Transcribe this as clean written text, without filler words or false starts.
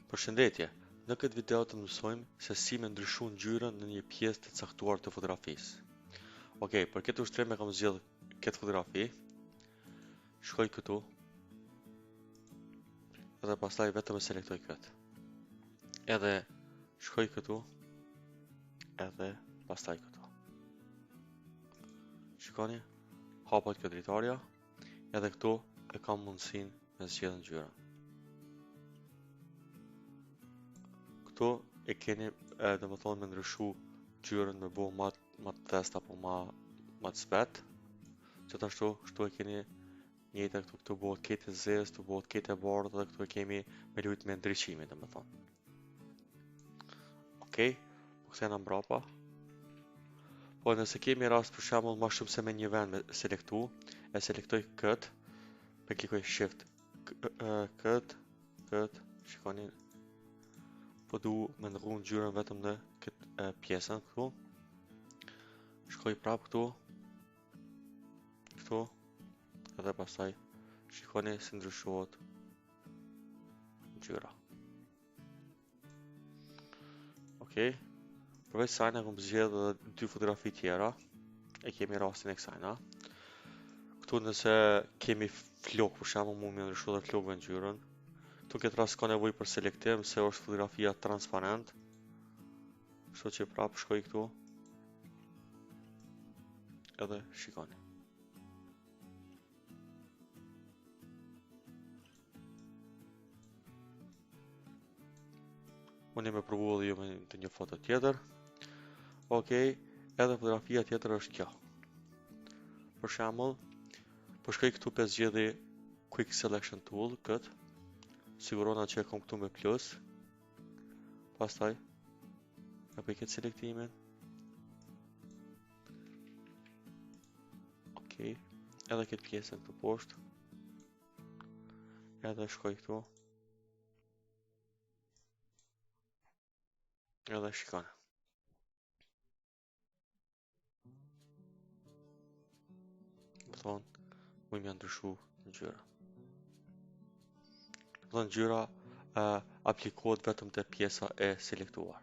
Përshëndetje, në këtë video të mësojmë se si me ndryshu ngjyrën në një pjesë të caktuar të fotografisë. Okej, për këtë ushtrim e kam zgjedh këtë fotografi. Shkoj këtu. Edhe pastaj vetëm e selektoj këtë. Edhe shkoj këtu. Edhe pastaj këtu. Shikoni, hapet këtë dritarja. Edhe këtu e kam mundësinë me zgjedhë ngjyrën. Këtu e keni dhe më thonë me ndryshu ngjyrën me bo ma të thest apo ma të zbet. Gjithashtu, kështu e keni njëjtë këtu bëhet ketë e zezë, këtu bëhet ketë e bardhë dhe këtu e kemi me lujt me ndryshime dhe më thonë. Okej, po kthena mbrapa. Po nëse kemi rast për shembull ma shumë se me një vend me selektu, e selektoj këtë, me klikoj shift këtë, shikoni. Po du me ndrru ngjyrën vetëm në këtë pjesën këtu. Shkoj prap këtu. Këtu. Edhe pastaj shikoni se ndryshohet ngjyra. Okej. Përveç kësaj kam zgjedhë edhe dy fotografi tjera. E kemi rastin e kësajna. Këtu nëse kemi flok, për shembull, mund me ndryshu dhe flokëve ngjyrën. Këtu në këtë rast ka nevojë për selektim se është fotografia transparent. Kështu që prapë shkoj këtu. Edhe shikoni. Unë me provu edhe ju me të një foto tjetër. Okej, edhe fotografia tjetër është kjo. Për shembull, po shkoj këtu pe zgjedhje Quick Selection Tool, këtë. Sigurona që e kom këtu me plus. Pastaj e bëj këtë selektimin. Okej, edhe këtë pjesën këtu poshtë. Edhe shkoj këtu. Edhe shikoni. Më thonë, mu më ndryshu ngjyra. Dhe ngjyra aplikohet vetëm te pjesa e selektuar.